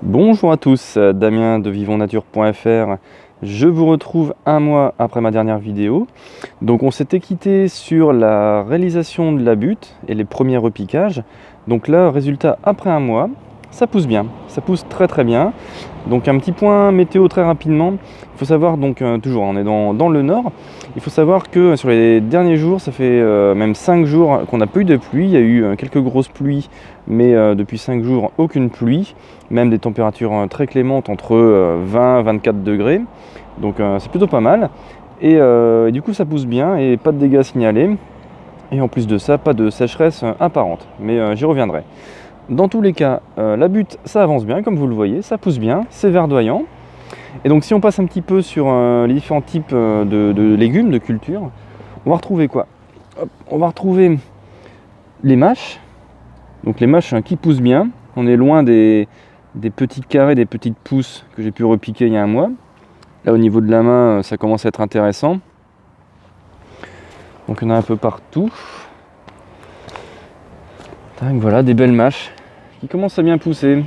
Bonjour à tous, Damien de vivonnature.fr. Je vous retrouve un mois après ma dernière vidéo. Donc on s'était quitté sur la réalisation de la butte et les premiers repiquages. Donc là, résultat après un mois, ça pousse bien, ça pousse très bien. Donc un petit point météo très rapidement. Il faut savoir donc toujours on est dans le nord. Il faut savoir que sur les derniers jours, ça fait même 5 jours qu'on n'a pas eu de pluie. Il y a eu quelques grosses pluies, mais depuis 5 jours aucune pluie. Même des températures très clémentes entre 20 et 24 degrés. Donc c'est plutôt pas mal. Et du coup ça pousse bien et pas de dégâts signalés. Et en plus de ça, pas de sécheresse apparente. Mais j'y reviendrai. Dans tous les cas, la butte, ça avance bien, comme vous le voyez, ça pousse bien, c'est verdoyant. Et donc si on passe un petit peu sur les différents types de légumes, de cultures, on va retrouver quoi? Hop, on va retrouver les mâches. Donc les mâches qui poussent bien. On est loin des petits carrés, des petites pousses que j'ai pu repiquer il y a un mois. Là au niveau de la main, ça commence à être intéressant. Donc il y en a un peu partout. Tac, voilà, des belles mâches qui commencent à bien pousser.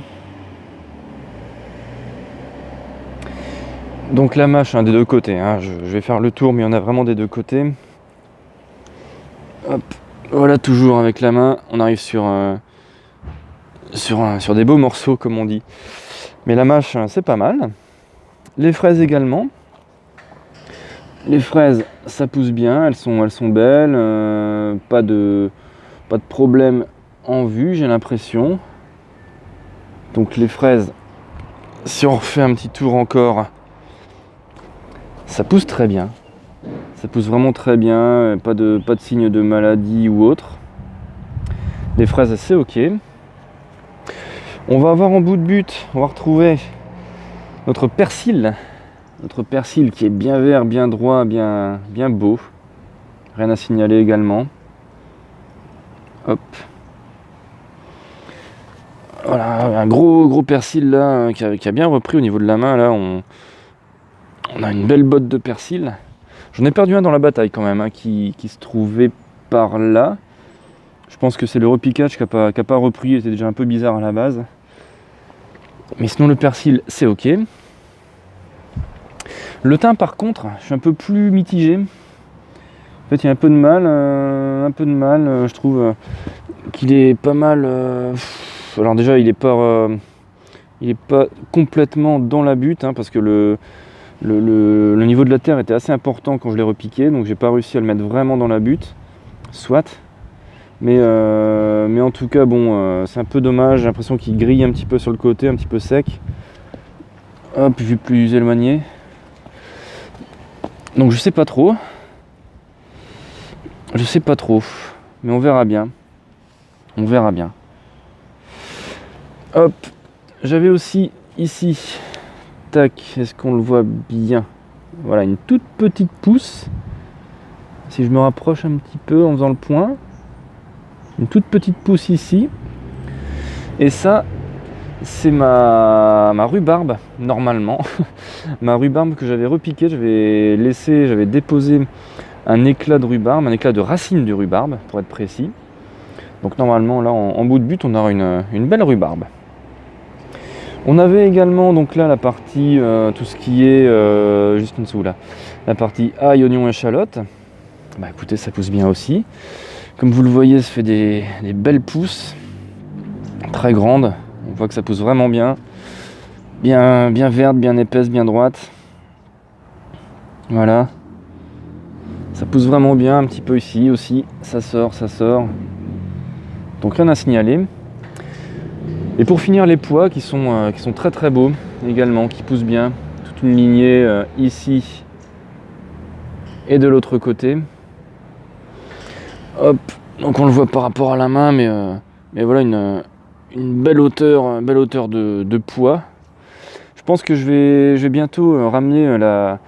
Donc la mâche des deux côtés, je vais faire le tour, mais il y en a vraiment des deux côtés. Hop, voilà, toujours avec la main, on arrive sur des beaux morceaux comme on dit. Mais la mâche, c'est pas mal. Les fraises également. Les fraises, ça pousse bien, elles sont belles, pas de problème en vue, j'ai l'impression. Donc les fraises, si on refait un petit tour encore, ça pousse très bien. Ça pousse vraiment très bien, pas de signe de maladie ou autre. Les fraises, c'est ok. On va avoir en bout de butte, on va retrouver notre persil. Notre persil qui est bien vert, bien droit, bien beau. Rien à signaler également. Hop. Voilà, un gros persil là qui a bien repris au niveau de la main. Là, on a une belle botte de persil. J'en ai perdu un dans la bataille quand même, qui se trouvait par là. Je pense que c'est le repiquage qui a pas repris, il était déjà un peu bizarre à la base. Mais sinon le persil, c'est ok. Le thym par contre, je suis un peu plus mitigé. En fait, il y a un peu de mal, je trouve qu'il est pas mal. Alors déjà, il est pas complètement dans la butte, parce que le niveau de la terre était assez important quand je l'ai repiqué, donc j'ai pas réussi à le mettre vraiment dans la butte. Soit. Mais en tout cas, bon, c'est un peu dommage. J'ai l'impression qu'il grille un petit peu sur le côté, un petit peu sec. Hop, vu plus éloigné. Donc je sais pas trop. Mais on verra bien. Hop, j'avais aussi ici, tac, est-ce qu'on le voit bien? Voilà, une toute petite pousse. Si je me rapproche un petit peu en faisant le point, une toute petite pousse ici. Et ça, c'est ma rhubarbe, normalement. Ma rhubarbe que j'avais repiquée, j'avais déposé un éclat de rhubarbe, un éclat de racine de rhubarbe, pour être précis. Donc normalement, là, en bout de butte, on aura une belle rhubarbe. On avait également donc là la partie, tout ce qui est juste en dessous là, la partie ail, oignon, échalote. Bah écoutez, ça pousse bien aussi. Comme vous le voyez, ça fait des belles pousses, très grandes. On voit que ça pousse vraiment bien, bien verte, bien épaisse, bien droite. Voilà. Ça pousse vraiment bien, un petit peu ici aussi. Ça sort. Donc rien à signaler. Et pour finir, les pois qui sont très beaux également, qui poussent bien. Toute une lignée ici et de l'autre côté. Hop, donc on le voit par rapport à la main, mais voilà une belle hauteur de pois. Je pense que je vais bientôt ramener la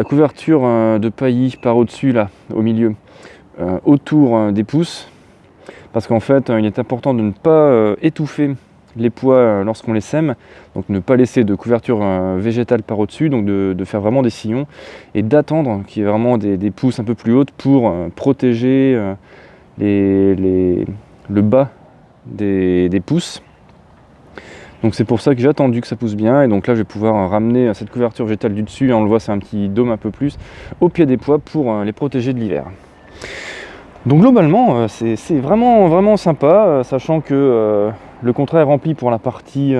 couverture de paillis par au-dessus là, au milieu, autour des pousses, parce qu'en fait il est important de ne pas étouffer les pois lorsqu'on les sème, donc ne pas laisser de couverture végétale par au-dessus, donc de faire vraiment des sillons et d'attendre qu'il y ait vraiment des pousses un peu plus hautes pour protéger le bas des pousses. Donc c'est pour ça que j'ai attendu que ça pousse bien, et donc là je vais pouvoir ramener cette couverture végétale du dessus, on le voit c'est un petit dôme un peu plus, au pied des pois pour les protéger de l'hiver. Donc globalement c'est vraiment sympa, sachant que le contrat est rempli pour la partie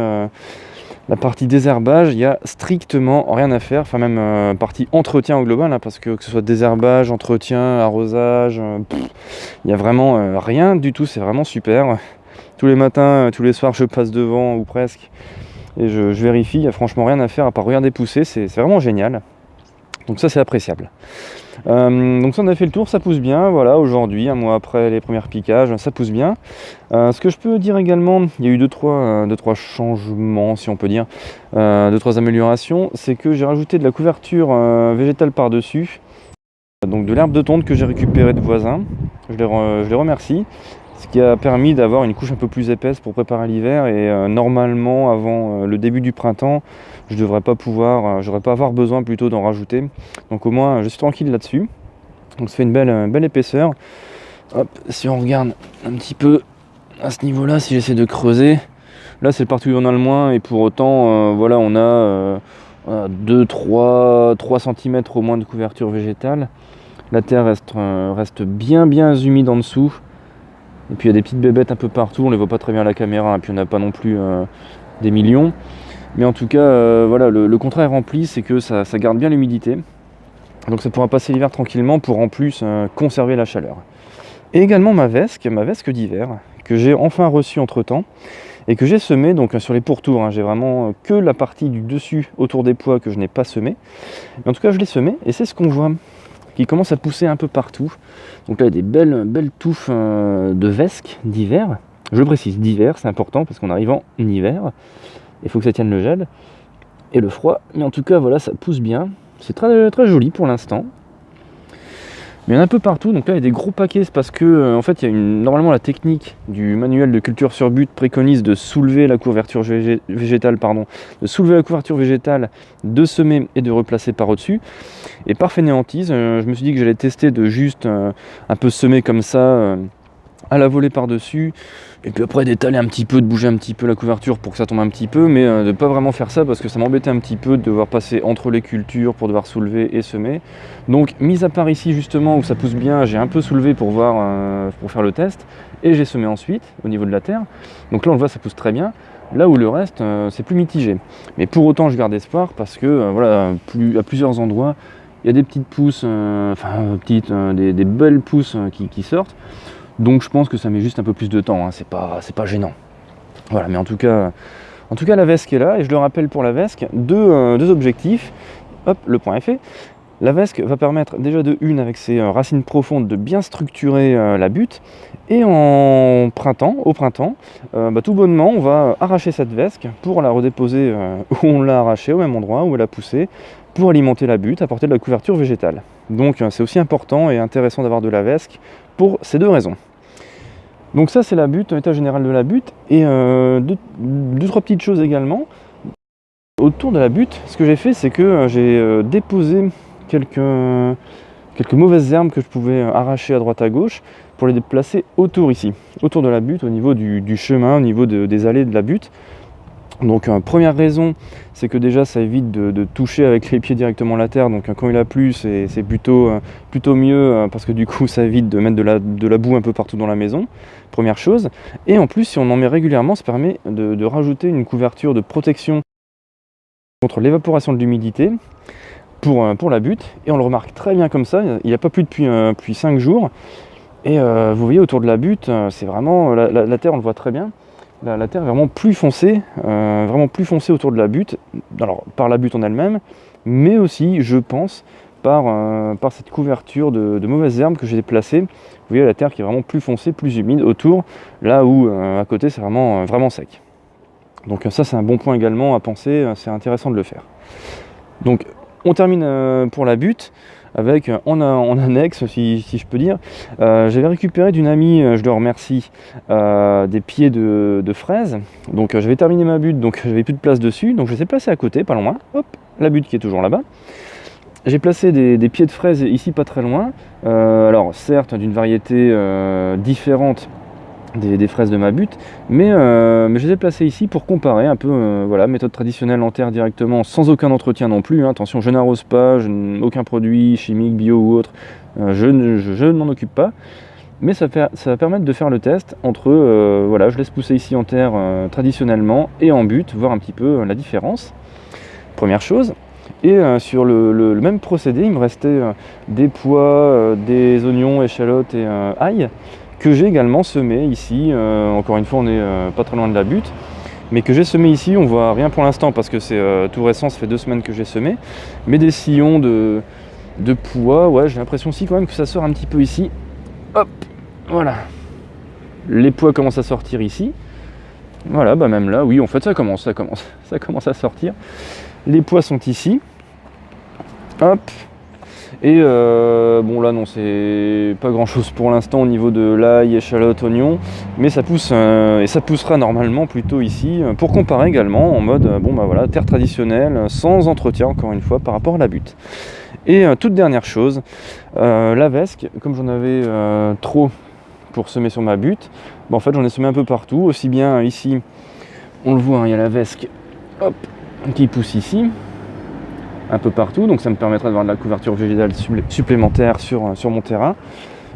désherbage, il n'y a strictement rien à faire, enfin même partie entretien au global, hein, parce que ce soit désherbage, entretien, arrosage, il n'y a vraiment rien du tout, c'est vraiment super. Tous les matins, tous les soirs je passe devant ou presque et je vérifie, il n'y a franchement rien à faire à part regarder pousser, c'est vraiment génial. Donc ça c'est appréciable. Donc ça on a fait le tour, ça pousse bien, voilà, aujourd'hui, un mois après les premiers piquages, ça pousse bien. Ce que je peux dire également, il y a eu 2-3 changements si on peut dire, 2-3 améliorations, c'est que j'ai rajouté de la couverture végétale par-dessus, donc de l'herbe de tonte que j'ai récupérée de voisins, je les remercie. Ce qui a permis d'avoir une couche un peu plus épaisse pour préparer l'hiver, et normalement avant le début du printemps je devrais pas avoir besoin plutôt d'en rajouter, donc au moins je suis tranquille là-dessus. Donc ça fait une belle épaisseur. Hop, si on regarde un petit peu à ce niveau là, si j'essaie de creuser, là c'est le partout où on a le moins, et pour autant voilà, on a 2-3 cm au moins de couverture végétale. La terre reste bien humide en dessous. Et puis il y a des petites bébêtes un peu partout, on les voit pas très bien à la caméra, et puis on n'a pas non plus des millions. Mais en tout cas, voilà, le contrat est rempli, c'est que ça garde bien l'humidité. Donc ça pourra passer l'hiver tranquillement pour en plus conserver la chaleur. Et également ma vesque d'hiver, que j'ai enfin reçue entre temps, et que j'ai semée donc sur les pourtours, hein. J'ai vraiment que la partie du dessus autour des pois que je n'ai pas semée. Mais en tout cas je l'ai semée, et c'est ce qu'on voit, qui commence à pousser un peu partout. Donc là il y a des belles touffes de vesque d'hiver. Je précise d'hiver, c'est important parce qu'on arrive en hiver. Il faut que ça tienne le gel et le froid. Mais en tout cas voilà, ça pousse bien. C'est très joli pour l'instant. Mais il y en a un peu partout, donc là il y a des gros paquets, c'est parce que en fait il y a normalement la technique du manuel de culture sur but préconise de soulever la couverture végétale, de semer et de replacer par au-dessus. Et par fainéantise, je me suis dit que j'allais tester de juste un peu semer comme ça, à la volée par-dessus, et puis après d'étaler un petit peu, de bouger un petit peu la couverture pour que ça tombe un petit peu, mais de pas vraiment faire ça parce que ça m'embêtait un petit peu de devoir passer entre les cultures pour devoir soulever et semer. Donc mis à part ici justement où ça pousse bien, j'ai un peu soulevé pour voir, pour faire le test, et j'ai semé ensuite au niveau de la terre. Donc là on le voit, ça pousse très bien. Là où le reste c'est plus mitigé, mais pour autant je garde espoir parce que voilà, à plusieurs endroits il y a des petites pousses, des belles pousses qui sortent. Donc je pense que ça met juste un peu plus de temps, hein. C'est pas gênant. Voilà, mais en tout cas la vesque est là, et je le rappelle pour la vesque, deux objectifs. Hop, le point est fait. La vesque va permettre déjà avec ses racines profondes de bien structurer la butte, et au printemps, tout bonnement on va arracher cette vesque pour la redéposer où on l'a arrachée, au même endroit où elle a poussé, pour alimenter la butte, apporter de la couverture végétale. Donc c'est aussi important et intéressant d'avoir de la vesque pour ces deux raisons. Donc ça c'est la butte, l'état général de la butte, et deux, trois petites choses également. Autour de la butte, ce que j'ai fait, c'est que j'ai déposé quelques mauvaises herbes que je pouvais arracher à droite à gauche pour les déplacer autour ici, autour de la butte, au niveau du chemin, au niveau des allées de la butte. Donc première raison, c'est que déjà ça évite de toucher avec les pieds directement la terre, donc quand il a plu c'est plutôt mieux, parce que du coup ça évite de mettre de la boue un peu partout dans la maison, première chose. Et en plus si on en met régulièrement, ça permet de rajouter une couverture de protection contre l'évaporation de l'humidité pour la butte, et on le remarque très bien comme ça, il n'y a pas plu depuis 5 jours, et vous voyez autour de la butte, c'est vraiment, la terre on le voit très bien. La terre est vraiment plus foncée autour de la butte, alors par la butte en elle-même, mais aussi, je pense, par cette couverture de mauvaises herbes que j'ai placées. Vous voyez la terre qui est vraiment plus foncée, plus humide autour, là où à côté c'est vraiment sec. Donc ça c'est un bon point également à penser, c'est intéressant de le faire. Donc on termine pour la butte avec en annexe, si je peux dire, j'avais récupéré d'une amie, je le remercie, des pieds de fraises. Donc j'avais terminé ma butte, donc j'avais plus de place dessus, donc je les ai placés à côté, pas loin. Hop, la butte qui est toujours là-bas. J'ai placé des pieds de fraises ici pas très loin, alors certes d'une variété différente des fraises de ma butte, mais je les ai placées ici pour comparer un peu, voilà, méthode traditionnelle en terre directement, sans aucun entretien non plus, hein. Attention, je n'arrose pas, aucun produit chimique, bio ou autre, je ne m'en occupe pas, mais ça va permettre de faire le test entre, voilà, je laisse pousser ici en terre traditionnellement et en butte, voir un petit peu la différence, première chose. Et sur le même procédé, il me restait des pois, des oignons, échalotes et ail, que j'ai également semé ici. Encore une fois, on n'est pas très loin de la butte, mais que j'ai semé ici. On voit rien pour l'instant parce que c'est tout récent, ça fait 2 semaines que j'ai semé. Mais des sillons de pois, ouais, j'ai l'impression aussi quand même que ça sort un petit peu ici. Hop, voilà. Les pois commencent à sortir ici. Voilà, bah même là, oui, en fait, ça commence à sortir. Les pois sont ici. Hop. Et bon là non, c'est pas grand chose pour l'instant au niveau de l'ail, échalote, oignon, mais ça pousse et ça poussera normalement plutôt ici pour comparer également en mode bon bah voilà, terre traditionnelle, sans entretien encore une fois par rapport à la butte. Et toute dernière chose, la vesque, comme j'en avais trop pour semer sur ma butte, bah, en fait j'en ai semé un peu partout, aussi bien ici, on le voit, hein, il y a la vesque, hop, qui pousse ici, un peu partout, donc ça me permettra d'avoir de la couverture végétale supplémentaire sur mon terrain.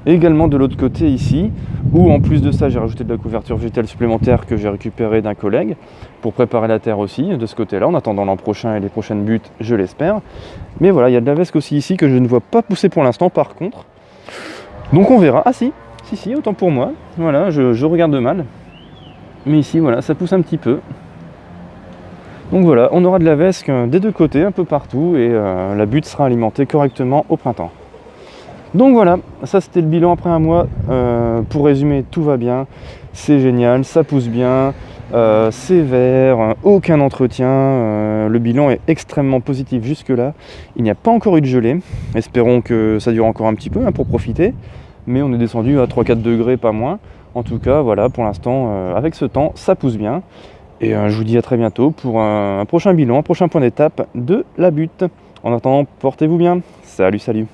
Et également de l'autre côté ici, où en plus de ça j'ai rajouté de la couverture végétale supplémentaire que j'ai récupérée d'un collègue pour préparer la terre aussi de ce côté là, en attendant l'an prochain et les prochaines buttes, je l'espère. Mais voilà, il y a de la vesque aussi ici que je ne vois pas pousser pour l'instant par contre. Donc on verra. Ah si, autant pour moi. Voilà, je regarde mal. Mais ici voilà, ça pousse un petit peu. Donc voilà, on aura de la vesque des deux côtés, un peu partout, et la butte sera alimentée correctement au printemps. Donc voilà, ça c'était le bilan après un mois. Pour résumer, tout va bien, c'est génial, ça pousse bien, c'est vert, aucun entretien, le bilan est extrêmement positif jusque-là. Il n'y a pas encore eu de gelée, espérons que ça dure encore un petit peu hein, pour profiter, mais on est descendu à 3-4 degrés, pas moins. En tout cas, voilà, pour l'instant, avec ce temps, ça pousse bien. Et je vous dis à très bientôt pour un prochain bilan, un prochain point d'étape de la butte. En attendant, portez-vous bien. Salut, salut.